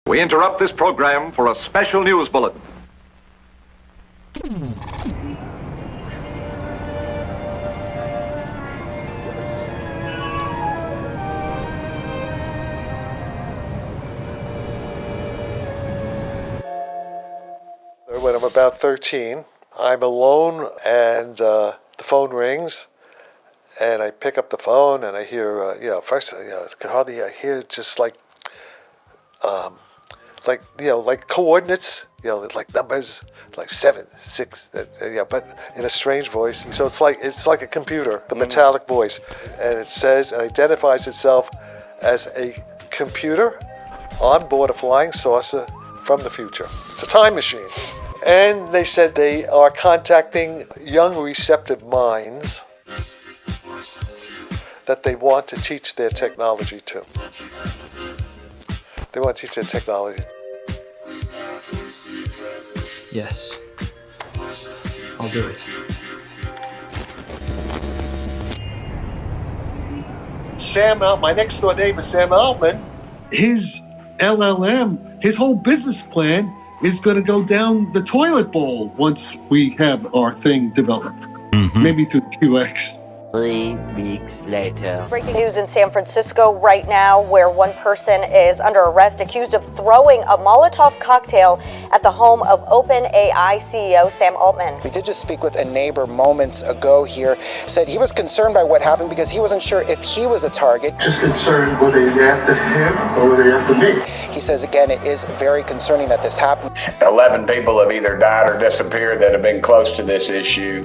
We interrupt this program for a special news bulletin. When I'm about 13, I'm alone and the phone rings and I pick up the phone and I hear, first, I could hardly hear just like coordinates, like numbers, like 7, 6, but in a strange voice. So it's like a computer, the metallic voice, and it says and identifies itself as a computer on board a flying saucer from the future. It's a time machine. And they said they are contacting young receptive minds that they want to teach their technology to. They want to teach their technology. Yes. I'll do it. My next door neighbor, Sam Altman. His LLM, his whole business plan is going to go down the toilet bowl once we have our thing developed. Maybe through QX. 3 weeks later. Breaking news in San Francisco right now, where one person is under arrest accused of throwing a Molotov cocktail at the home of OpenAI CEO Sam Altman. We did just speak with a neighbor moments ago here, said he was concerned by what happened because he wasn't sure if he was a target. Just concerned, were they after him or were they after me? He says, again, it is very concerning that this happened. 11 people have either died or disappeared that have been close to this issue.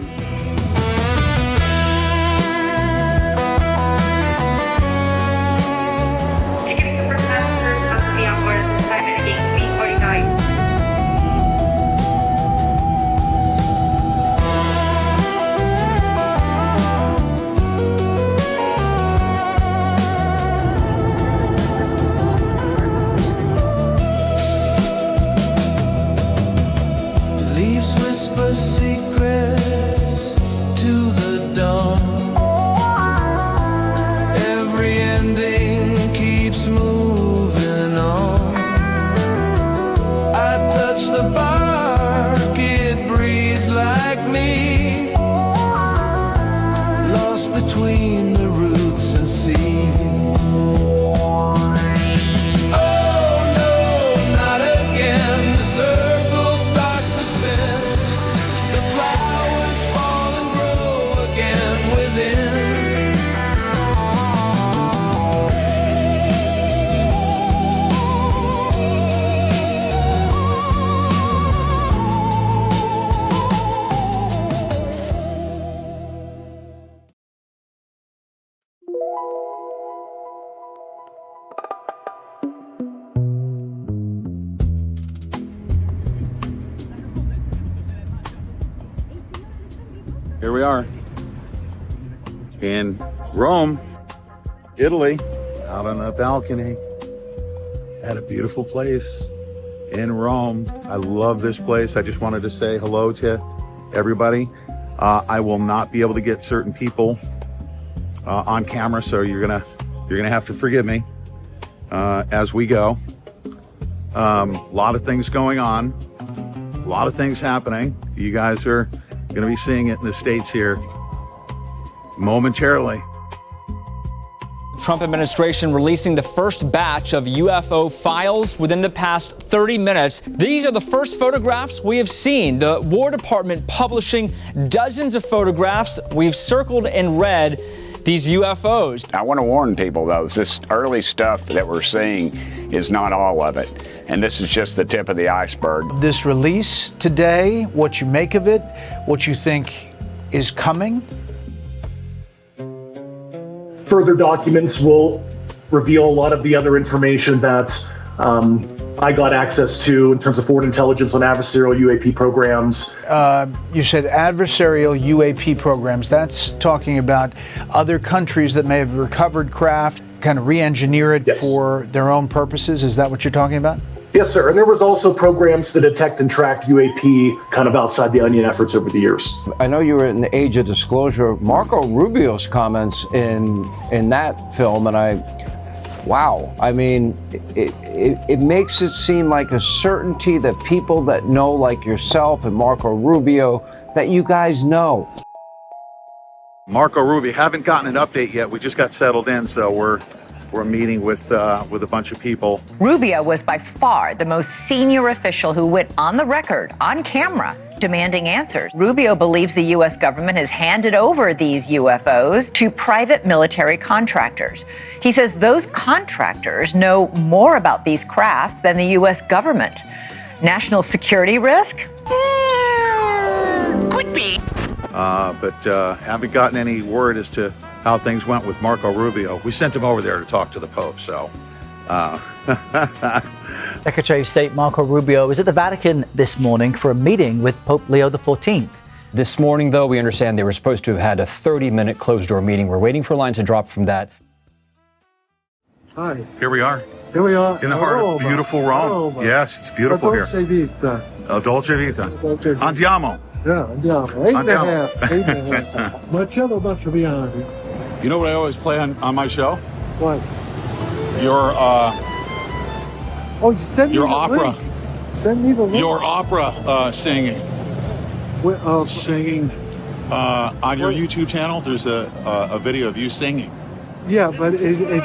Secrets to the dawn. Every ending keeps moving on. I touch the bark, it breathes like me, lost between the roots and sea. Oh no, not again. The circle starts to spin. Here we are in Rome, Italy, out on a balcony at a beautiful place in Rome. I love this place. I just wanted to say hello to everybody. I will not be able to get certain people on camera, so you're gonna have to forgive me as we go. A lot of things going on, a lot of things happening. You guys are going to be seeing it in the States here momentarily. Trump administration releasing the first batch of UFO files within the past 30 minutes. These are the first photographs we have seen. The War Department publishing dozens of photographs. We've circled in red these UFOs. I want to warn people, though, this early stuff that we're seeing is not all of it. And this is just the tip of the iceberg. This release today, what you make of it, what you think is coming? Further documents will reveal a lot of the other information that I got access to in terms of forward intelligence on adversarial UAP programs. You said adversarial UAP programs. That's talking about other countries that may have recovered craft, kind of re-engineer it for their own purposes. Is that what you're talking about? Yes, sir. And there was also programs to detect and track UAP kind of outside the onion efforts over the years. I know you were in the age of disclosure. Marco Rubio's comments in that film, and wow. I mean, it makes it seem like a certainty that people that know, like yourself and Marco Rubio, that you guys know. Marco Rubio, haven't gotten an update yet. We just got settled in, so we're meeting with a bunch of people. Rubio was by far the most senior official who went on the record, on camera, demanding answers. Rubio believes the U.S. government has handed over these UFOs to private military contractors. He says those contractors know more about these crafts than the U.S. government. National security risk? Could be. But haven't gotten any word as to how things went with Marco Rubio. We sent him over there to talk to the Pope, so. Secretary of State Marco Rubio was at the Vatican this morning for a meeting with Pope Leo XIV. This morning, though, we understand they were supposed to have had a 30-minute closed-door meeting. We're waiting for lines to drop from that. Hi. Here we are. Here we are. In the heart of beautiful Rome. Yes, it's beautiful here. Dolce vita. Dolce vita. Andiamo. Yeah, andiamo. 8.5. Marcello Mastroianni. You know what I always play on my show? What? Your send me your the opera. Link. Send me the link. Your opera singing. Singing on your YouTube channel. There's a video of you singing. Yeah, but is it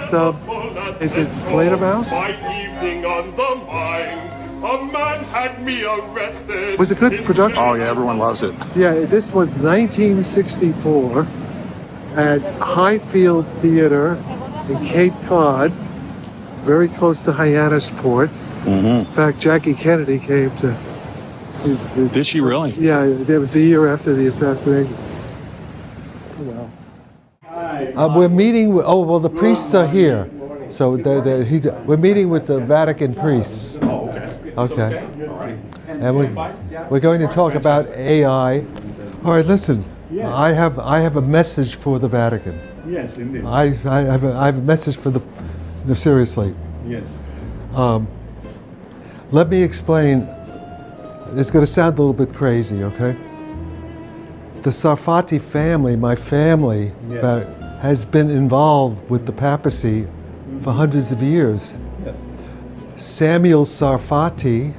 Fledermaus? A man had me arrested. Was it good production? Oh yeah, everyone loves it. Yeah, this was 1964 at Highfield Theater in Cape Cod, very close to Hyannisport. In fact, Jackie Kennedy came to. Did she really? Yeah, it was the year after the assassination. We're meeting with, the priests are here. So we're meeting with the Vatican priests. Oh, okay. Okay. And we're going to talk about AI. All right, listen. Yeah. I have a message for the Vatican. Yes, indeed. I have a message for the seriously. Yes. Let me explain. It's going to sound a little bit crazy, okay? The Sarfatti family, my family, has been involved with the papacy for hundreds of years. Yes. Samuel Sarfatti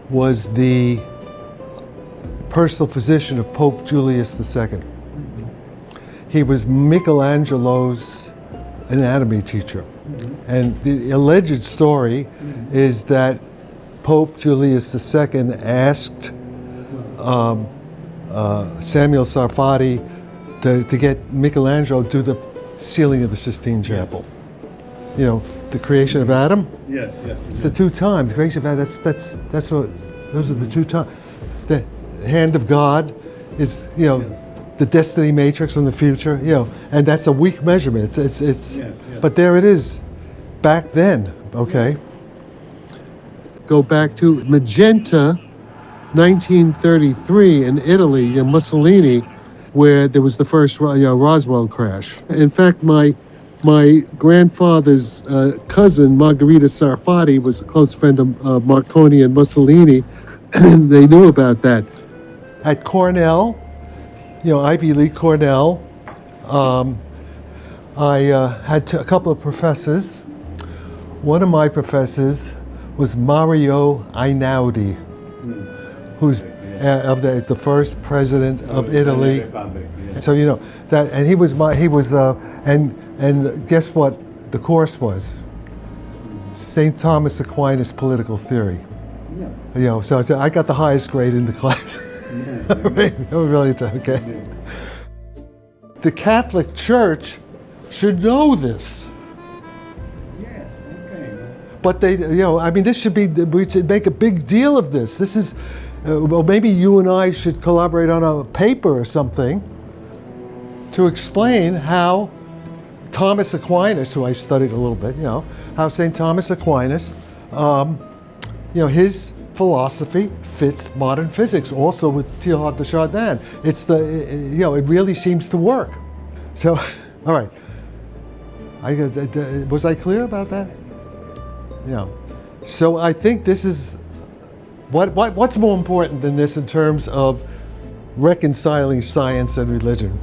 was the personal physician of Pope Julius II. He was Michelangelo's anatomy teacher. And the alleged story is that Pope Julius II asked Samuel Sarfatti to get Michelangelo to do the ceiling of the Sistine Chapel. You know, the creation of Adam? Yes. It's the two times. The creation of Adam, that's what, those are the two times. The hand of God is, the destiny matrix from the future, and that's a weak measurement. But there it is, back then, okay? Go back to Magenta, 1933 in Italy, in Mussolini, where there was the first Roswell crash. In fact, my grandfather's cousin, Margherita Sarfatti, was a close friend of Marconi and Mussolini, and they knew about that. At Cornell, Ivy League Cornell, I had a couple of professors. One of my professors was Mario Einaudi, who's is the first president of Italy. So that, and he was and guess what the course was? St. Thomas Aquinas political theory. So I got the highest grade in the class. Okay. The Catholic Church should know this. But this should be, we should make a big deal of this. This is, maybe you and I should collaborate on a paper or something to explain how Thomas Aquinas, who I studied a little bit, how St. Thomas Aquinas, his philosophy fits modern physics, also with Teilhard de Chardin. It's it really seems to work. So, all right. Was I clear about that? So I think this is, what's more important than this in terms of reconciling science and religion?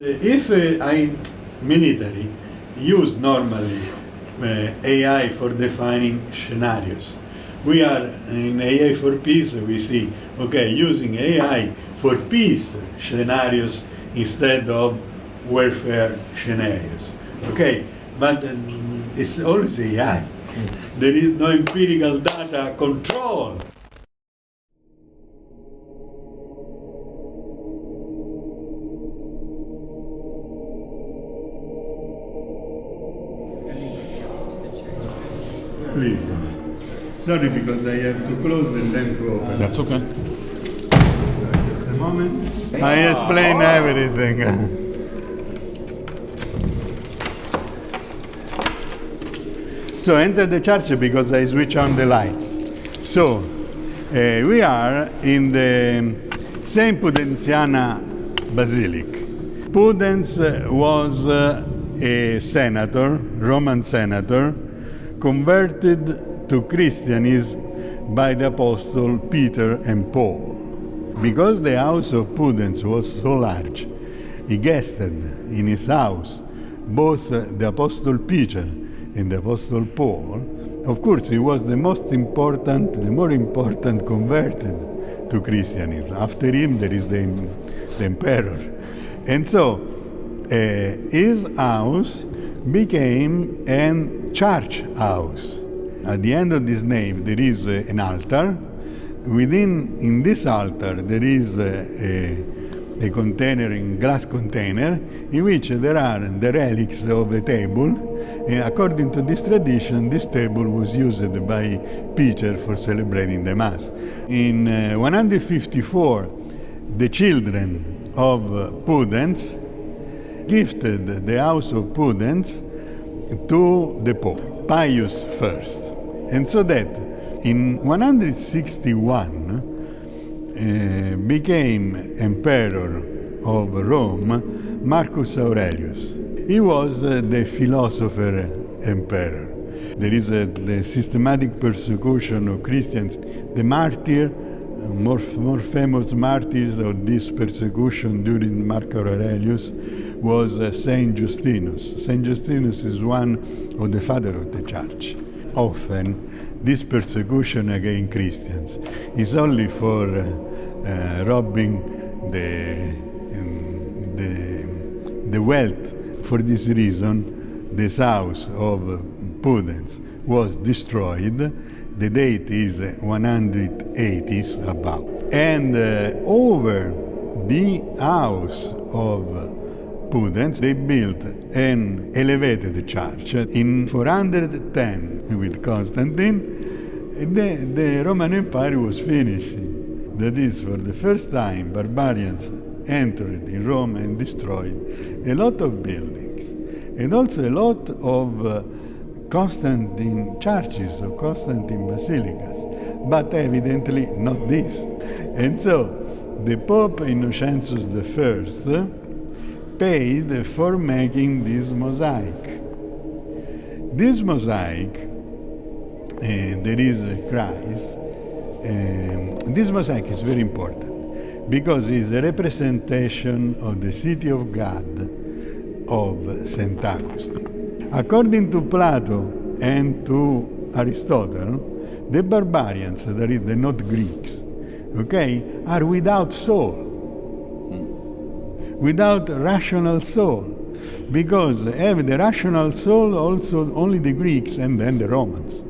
If military use normally AI for defining scenarios, we are in AI for peace, we see, okay, using AI for peace scenarios instead of warfare scenarios. Okay, but it's always AI. There is no empirical data control. Please. Sorry, because I have to close and then to open. That's okay. Just a moment. I explain everything. So enter the church because I switch on the lights. So we are in the St. Pudenziana Basilic. Pudens was a senator, Roman senator, converted to Christianism by the apostle Peter and Paul. Because the house of Pudens was so large, he guested in his house both the apostle Peter and the apostle Paul. Of course, he was the more important converted to Christianism. After him, there is the emperor. And so, his house became a church house. At the end of this name, there is an altar. In this altar, there is a container, a glass container, in which there are the relics of a table. And according to this tradition, this table was used by Peter for celebrating the Mass. In 154, the children of Pudens gifted the house of Pudens to the Pope, Pius I. And so that in 161 became emperor of Rome Marcus Aurelius. He was the philosopher emperor. There is the systematic persecution of Christians. The martyr, more famous martyrs of this persecution during Marcus Aurelius was Saint Justinus. Saint Justinus is one of the fathers of the church. Often, this persecution against Christians is only for robbing the wealth. For this reason, this house of Pudens was destroyed. The date is 180s about. And over the house of Pudens, they built an elevated church. In 410 with Constantine, the Roman Empire was finishing. That is, for the first time, barbarians entered in Rome and destroyed a lot of buildings, and also a lot of Constantine churches or Constantine basilicas, but evidently not this. And so the Pope Innocentius I paid for making this mosaic. This mosaic, there is Christ. This mosaic is very important because it's a representation of the city of God of St. Augustine. According to Plato and to Aristotle, the barbarians, that is, the not Greeks, okay, are without soul, without rational soul, because have the rational soul also only the Greeks and then the Romans.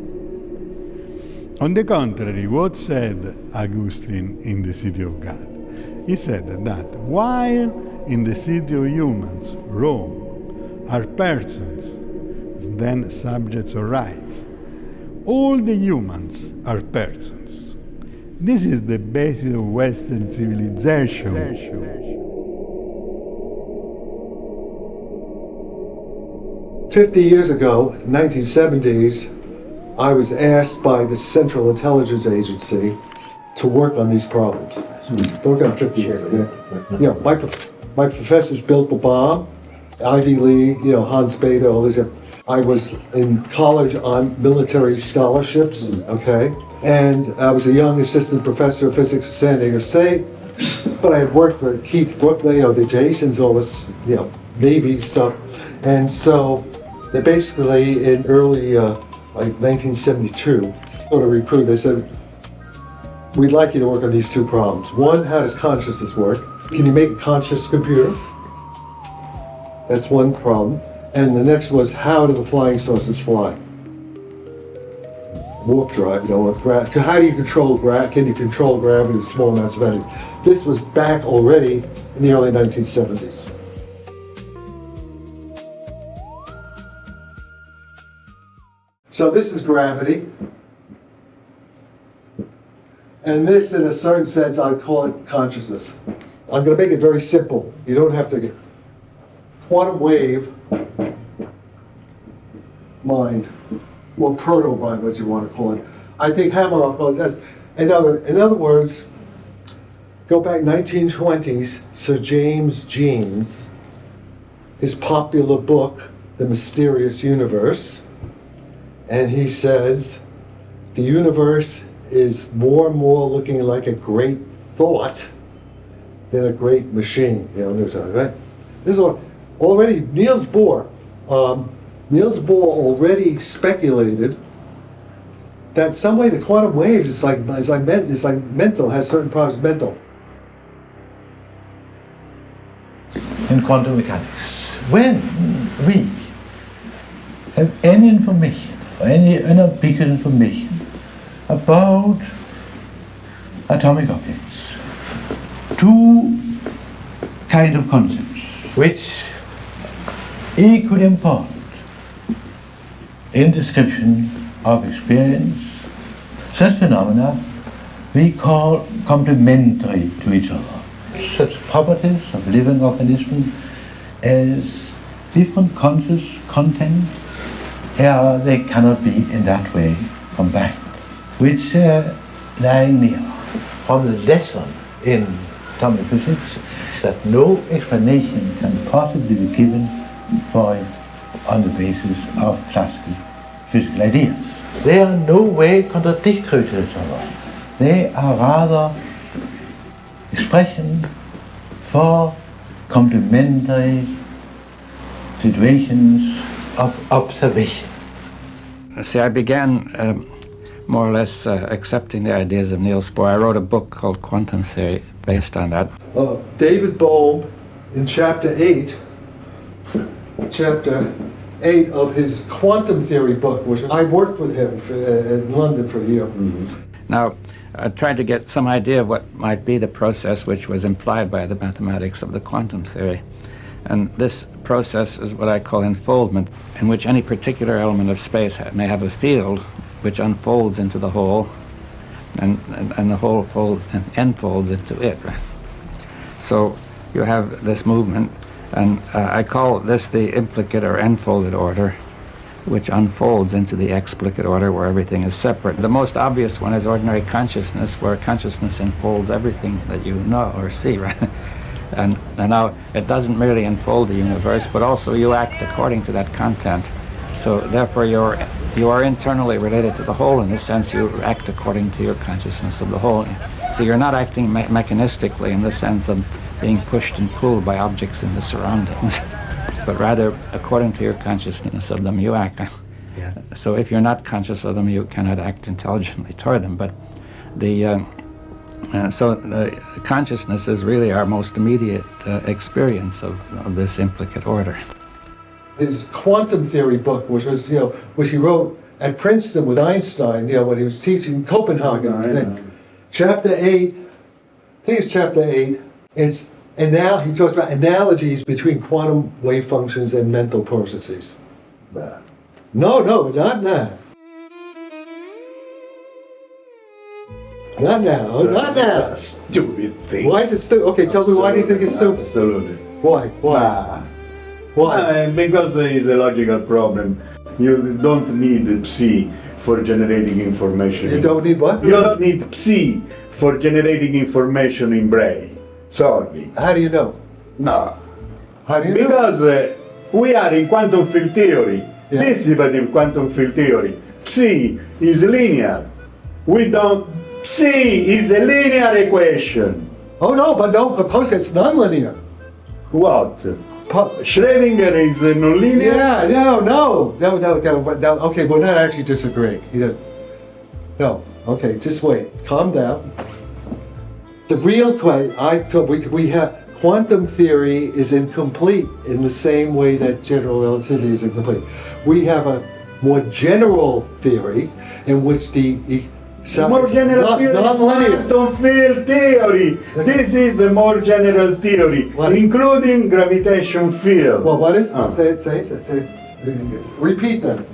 On the contrary, what said Augustine in the City of God? He said that while in the city of humans, Rome, are persons, then subjects of rights, all the humans are persons. This is the basis of Western civilization. 50 years ago, 1970s, I was asked by the Central Intelligence Agency to work on these problems. Work on 50 years ago. Yeah, my professors built the bomb, Ivy League, Hans Bethe, all this. I was in college on military scholarships, okay? And I was a young assistant professor of physics at San Diego State. But I had worked with Keith Brook, the Jasons, all this, Navy stuff. And so they basically, in early, 1972, sort of reproved, they said, we'd like you to work on these two problems. One, how does consciousness work? Can you make a conscious computer? That's one problem. And the next was, how do the flying saucers fly? Warp drive, with gravity. How do you control gravity? Can you control gravity with small amounts of energy? This was back already in the early 1970s. So this is gravity. And this, in a certain sense, I call it consciousness. I'm going to make it very simple. You don't have to get quantum wave mind, or proto-mind, what you want to call it. I think Hameroff calls it. In other words, go back 1920s, Sir James Jeans, his popular book, The Mysterious Universe, and he says, the universe is more and more looking like a great thought than a great machine. Right? This is already Niels Bohr. Niels Bohr already speculated that some way the quantum waves is like mental, has certain problems mental. In quantum mechanics, when we have any information or any unambiguous information about atomic objects, two kind of concepts which equally important in description of experience, such phenomena we call complementary to each other. Such properties of living organisms as different conscious content, they cannot be in that way combined, which lying near from the lesson in atomic physics that no explanation can possibly be given for it on the basis of classical physical ideas. They are no way contradictory to each other. They are rather expression for complementary situations of observation. See, I began more or less accepting the ideas of Niels Bohr. I wrote a book called Quantum Theory based on that. David Bohm, in chapter 8 of his quantum theory book, which I worked with him in London for a year. Now, I tried to get some idea of what might be the process which was implied by the mathematics of the quantum theory. And this process is what I call unfoldment, in which any particular element of space may have a field which unfolds into the whole, and the whole enfolds into it. So you have this movement, and I call this the implicate or enfolded order, which unfolds into the explicate order where everything is separate. The most obvious one is ordinary consciousness, where consciousness enfolds everything that you know or see, right? And now it doesn't merely enfold the universe, but also you act according to that content. So therefore you are internally related to the whole. In this sense, you act according to your consciousness of the whole. So you're not acting mechanistically in the sense of being pushed and pulled by objects in the surroundings, but rather according to your consciousness of them you act. Yeah. So if you're not conscious of them, you cannot act intelligently toward them. But consciousness is really our most immediate experience of this implicate order. His quantum theory book, which he wrote at Princeton with Einstein, when he was teaching in Copenhagen. Chapter 8, I think it's chapter 8, and now he talks about analogies between quantum wave functions and mental processes. No, not now. Not now, not now. Stupid thing. Why is it stupid? Okay, tell me, why do you think it's stupid? Absolutely. Why? Why? Because it's a logical problem. You don't need psi for generating information. You don't need what? You don't need psi for generating information in brain. Sorry. How do you know? No. How do you know? Because we are in quantum field theory. Yeah. Dissipative quantum field theory. Psi is linear. Psi is a linear equation. Oh no, but Pascal, it's nonlinear. What? Schrödinger is nonlinear? Yeah, no. Okay, we're not actually disagreeing. No, okay, just wait. Calm down. The real question, we have quantum theory is incomplete in the same way that general relativity is incomplete. We have a more general theory in which more general theory is quantum field theory. This is the more general theory, including gravitation field. Well, what is? Say. Repeat that.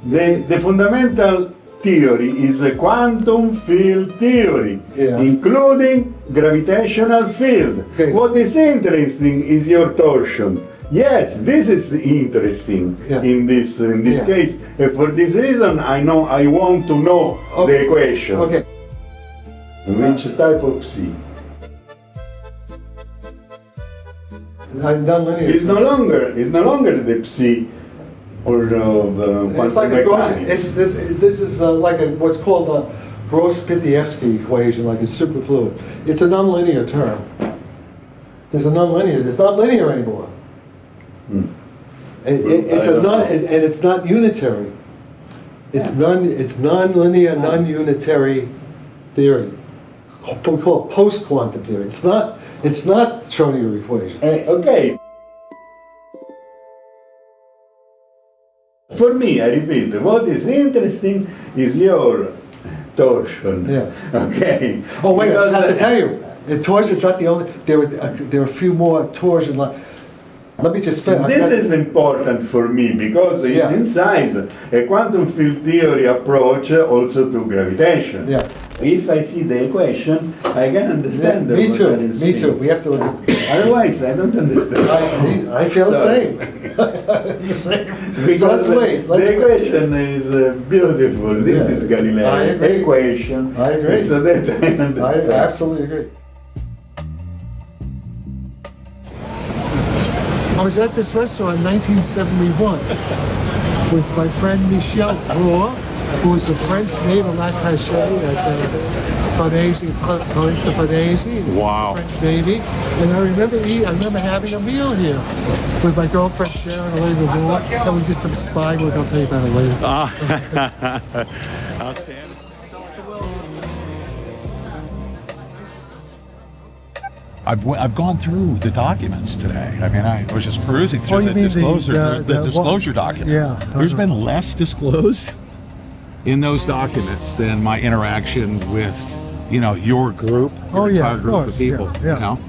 The fundamental theory is a quantum field theory, including gravitational field. Okay. What is interesting is your torsion. Yes, this is interesting in this case. For this reason, I want to know the equation. Okay. Which type of psi? It's no longer the psi or it's like this is like what's called a Gross-Pitievsky equation, like it's superfluid. It's a nonlinear term. It's not linear anymore. It's not unitary. It's non-linear, non-unitary theory. We call it post-quantum theory. It's not Schrödinger equation. Okay. For me, I repeat, what is interesting is your torsion. Yeah. Okay. Oh wait, I have to tell you, torsion is not the only. There are a few more torsion. Let me just finish. This is important for me because it's inside a quantum field theory approach also to gravitation. Yeah. If I see the equation, I can understand. Me too. We have to look at it. Otherwise, I don't understand. I feel the same. The same. Because so let's the equation is beautiful. This is Galileo equation. I agree. So that I understand. I absolutely agree. I was at this restaurant in 1971 with my friend Michel Rohr, who was the French naval attaché at Farnese, Prince of Farnese, the French Navy. And I remember having a meal here with my girlfriend Sharon Elena Rohr, and we did some spy work. I'll tell you about it later. Outstanding. I've gone through the documents today. I mean, I was just perusing through the disclosure documents. Yeah. There's been less disclosed in those documents than my interaction with, your group, your entire group of people. Yeah. You know?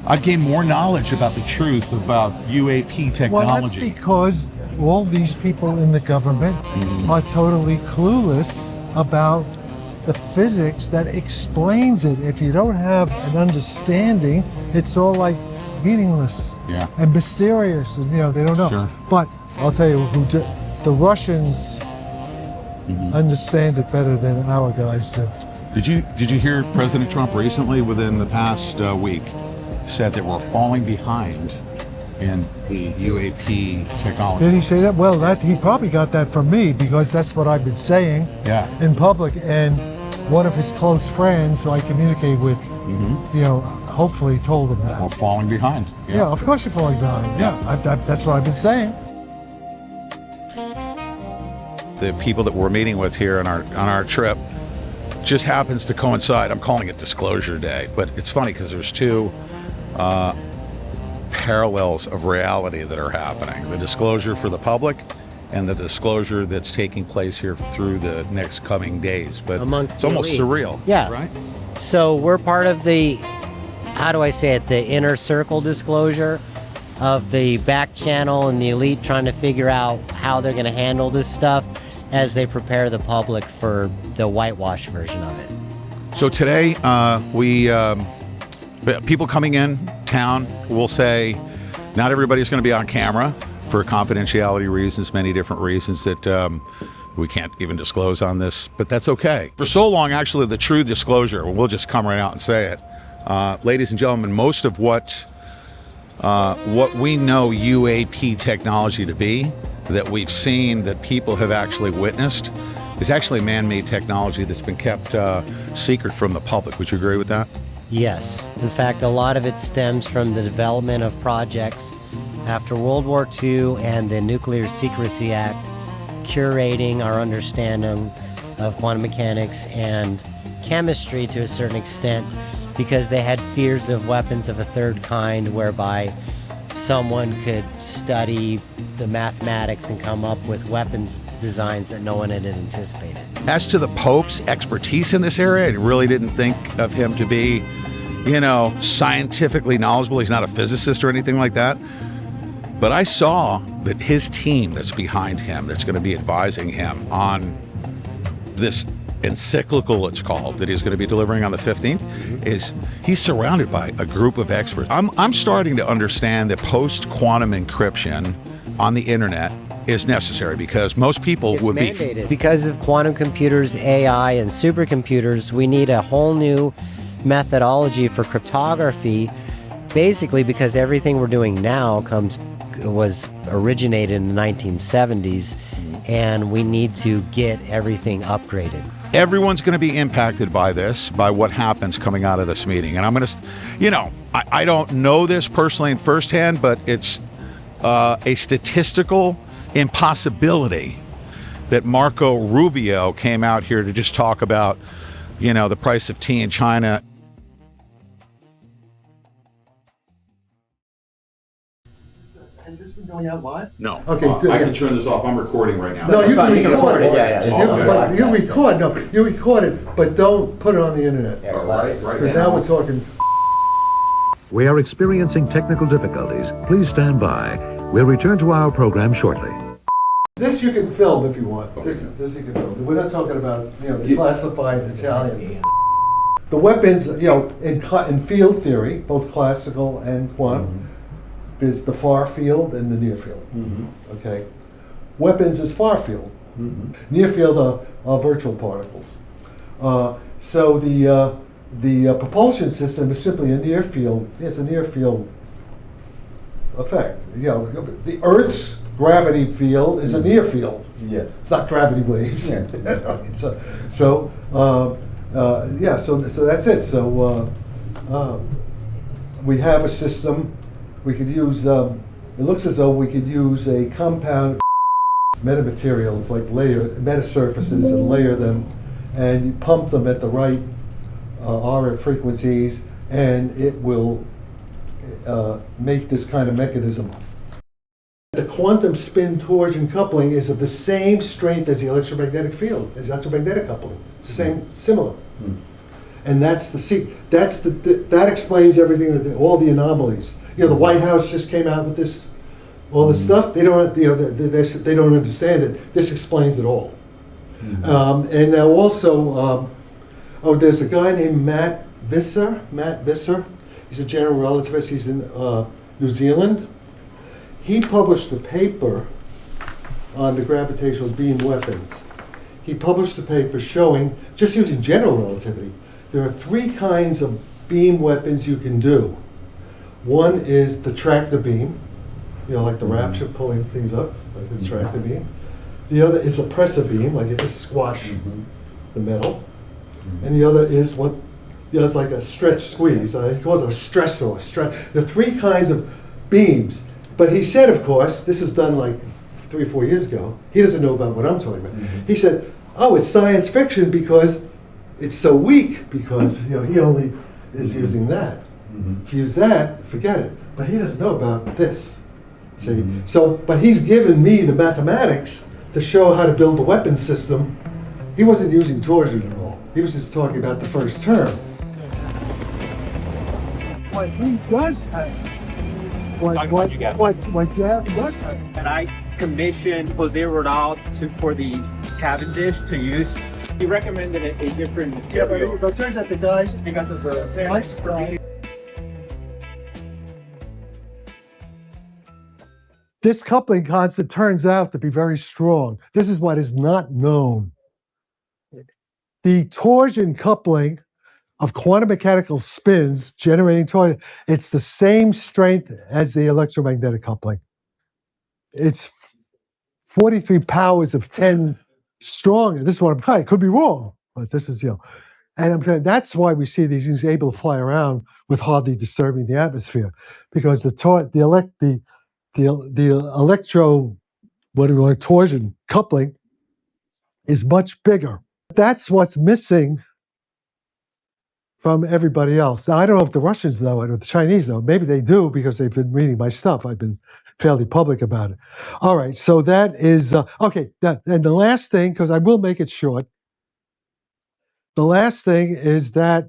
I've gained more knowledge about the truth about UAP technology. Well, that's because all these people in the government are totally clueless about the physics that explains it. If you don't have an understanding, it's all like meaningless and mysterious, and they don't know. Sure. But I'll tell you, the Russians understand it better than our guys do. Did you hear President Trump recently, within the past week, said that we're falling behind in the UAP technology? Did he say that? Well, he probably got that from me, because that's what I've been saying in public, and one of his close friends who I communicate with, hopefully told him that. We're falling behind. Yeah, of course you're falling behind. That's what I've been saying. The people that we're meeting with here on our trip just happens to coincide. I'm calling it Disclosure Day, but it's funny because there's two parallels of reality that are happening: the disclosure for the public and the disclosure that's taking place here through the next coming days. But it's almost surreal. Yeah. Right? So we're part of the, how do I say it, the inner circle disclosure of the back channel and the elite trying to figure out how they're going to handle this stuff as they prepare the public for the whitewash version of it. So today, people coming in town will say, not everybody's going to be on camera for confidentiality reasons, many different reasons that we can't even disclose on this, but that's okay. For so long, actually, the true disclosure, and we'll just come right out and say it, ladies and gentlemen, most of what we know UAP technology to be, that we've seen, that people have actually witnessed, is actually man-made technology that's been kept secret from the public. Would you agree with that? Yes. In fact, a lot of it stems from the development of projects after World War II and the Nuclear Secrecy Act, curating our understanding of quantum mechanics and chemistry to a certain extent, because they had fears of weapons of a third kind, whereby someone could study the mathematics and come up with weapons designs that no one had anticipated. As to the Pope's expertise in this area, I really didn't think of him to be, scientifically knowledgeable. He's not a physicist or anything like that. But I saw that his team that's behind him, that's going to be advising him on this encyclical, it's called, that he's going to be delivering on the 15th, is he's surrounded by a group of experts. I'm starting to understand that post-quantum encryption on the internet is necessary, because most people would be... Because of quantum computers, AI, and supercomputers, we need a whole new methodology for cryptography, basically because everything we're doing now was originated in the 1970s, and we need to get everything upgraded. Everyone's going to be impacted by this, by what happens coming out of this meeting. And I'm going to, I don't know this personally in firsthand, but it's a statistical impossibility that Marco Rubio came out here to just talk about, the price of tea in China. Has this been going out live? No. Okay. I can turn this off. I'm recording right now. No, you can record it. Yeah. You record. No, you record it, but don't put it on the internet. Right. Because now we're talking. We are experiencing technical difficulties. Please stand by. We'll return to our program shortly. This you can film if you want. This you can film. We're not talking about the classified Italian. The weapons, in field theory, both classical and quantum, is the far field and the near field. Okay, weapons is far field. Near field are virtual particles. So the propulsion system is simply a near field. It's a near field effect. The Earth's gravity field is a near field. Yeah, it's not gravity waves. So that's it. So we have a system. We could use. It looks as though we could use a compound metamaterials, like metasurfaces, and layer them, and you pump them at the right RF frequencies, and it will make this kind of mechanism. The quantum spin torsion coupling is of the same strength as the electromagnetic field, as electromagnetic coupling. It's the same, similar. And that's that explains everything, all the anomalies. The White House just came out with this, all this stuff. They don't, they don't understand it. This explains it all. And now also, there's a guy named Matt Visser. He's a general relativist. He's in New Zealand. He published a paper on the gravitational beam weapons. He published a paper showing, just using general relativity, there are 3 kinds of beam weapons you can do. One is the tractor beam, like the Rapture pulling things up, like the tractor beam. The other is a pressor beam, like it just squash the metal. And the other is like a stretch squeeze. He calls it a stressor. There are 3 kinds of beams. But he said, of course, this is done like 3 or 4 years ago. He doesn't know about what I'm talking about. He said, it's science fiction because it's so weak, because he only is using that. If you use that, forget it. But he doesn't know about this. See? But he's given me the mathematics to show how to build a weapon system. He wasn't using torsion at all. He was just talking about the first term. What he does have, what Jeff does have. And I commissioned Jose Rodal for the Cavendish to use. He recommended a different material. But it turns out the guys, because of the lifestyle. This coupling constant turns out to be very strong. This is what is not known. The torsion coupling of quantum mechanical spins generating torsion, it's the same strength as the electromagnetic coupling. It's 43 powers of 10 strong. This is what I'm trying. It could be wrong, but this is, And I'm saying that's why we see these things able to fly around with hardly disturbing the atmosphere, because the electro, what do we call it, torsion coupling is much bigger. That's what's missing from everybody else. Now, I don't know if the Russians know it or the Chinese know. Maybe they do because they've been reading my stuff. I've been fairly public about it. All right, so that is, okay, and the last thing, because I will make it short, the last thing is that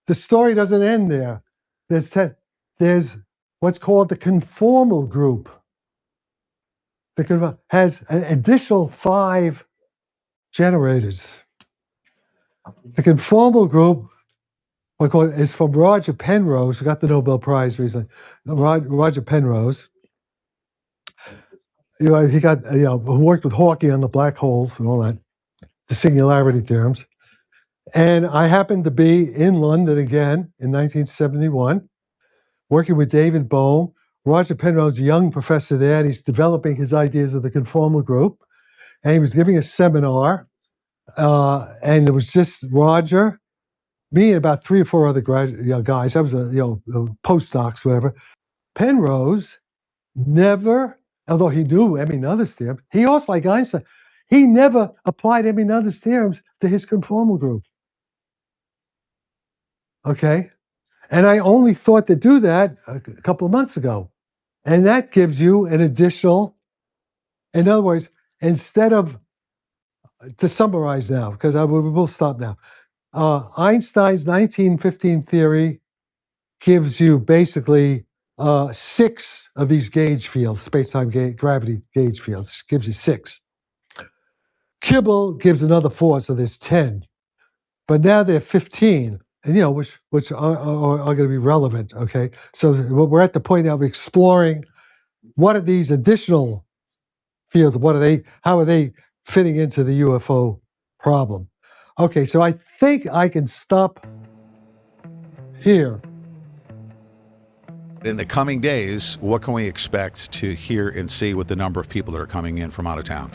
the story doesn't end there. There's what's called the conformal group. The has an additional 5 generators. The conformal group is from Roger Penrose, who got the Nobel Prize recently. Roger Penrose. He got who worked with Hawking on the black holes and all that, the singularity theorems. And I happened to be in London again in 1971, working with David Bohm. Roger Penrose, a young professor there, and he's developing his ideas of the conformal group. And he was giving a seminar, and it was just Roger, me, and about 3 or 4 other guys. I was postdocs, whatever. Penrose never, although he knew Emmy-Noether's theorem, he also, like Einstein, he never applied Emmy-Noether's theorems to his conformal group. Okay? And I only thought to do that a couple of months ago. And that gives you an additional, in other words, instead of, to summarize now, because we'll stop now. Einstein's 1915 theory gives you basically 6 of these gauge fields, space-time gravity gauge fields, gives you 6. Kibble gives another 4, so there's 10. But now they're 15, and which are going to be relevant, okay? So we're at the point now of exploring what are these additional fields, how are they fitting into the UFO problem? Okay, so I think I can stop here. In the coming days, what can we expect to hear and see with the number of people that are coming in from out of town?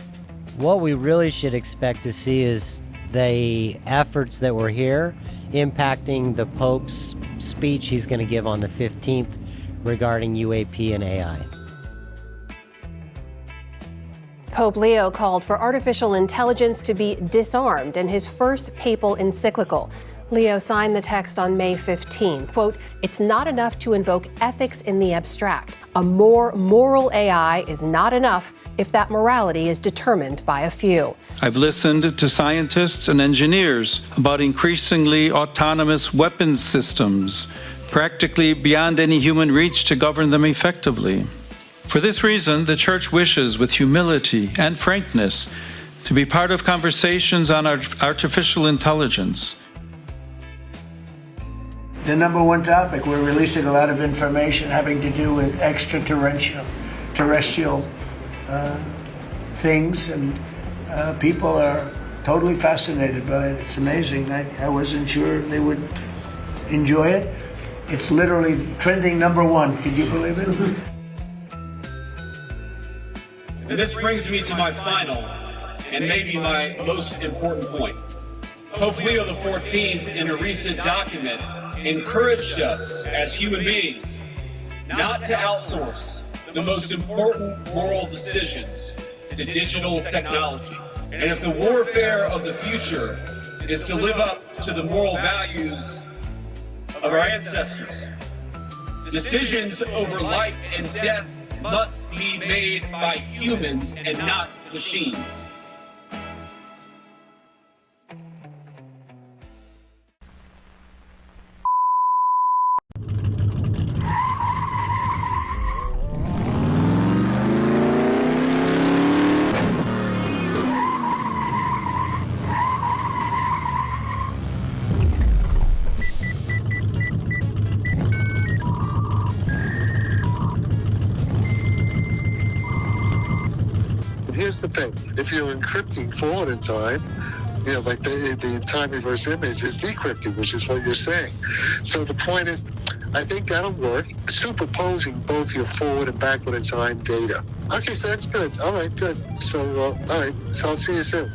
What we really should expect to see is the efforts that were here impacting the Pope's speech he's going to give on the 15th regarding UAP and AI. Pope Leo called for artificial intelligence to be disarmed in his first papal encyclical. Leo signed the text on May 15. Quote, "It's not enough to invoke ethics in the abstract. A more moral AI is not enough if that morality is determined by a few." I've listened to scientists and engineers about increasingly autonomous weapons systems, practically beyond any human reach to govern them effectively. For this reason, the Church wishes, with humility and frankness, to be part of conversations on artificial intelligence. The number one topic, we're releasing a lot of information having to do with extraterrestrial things, and people are totally fascinated by it. It's amazing. I wasn't sure if they would enjoy it. It's literally trending number 1. Can you believe it? This brings me to my final and maybe my most important point. Pope Leo XIV, in a recent document, encouraged us as human beings not to outsource the most important moral decisions to digital technology. And if the warfare of the future is to live up to the moral values of our ancestors, decisions over life and death must be made by humans and not machines. Here's the thing, if you're encrypting forward in time, like the time reverse image is decrypting, which is what you're saying. So the point is, I think that'll work, superposing both your forward and backward in time data. Okay, so that's good. All right, good. So, all right, so I'll see you soon.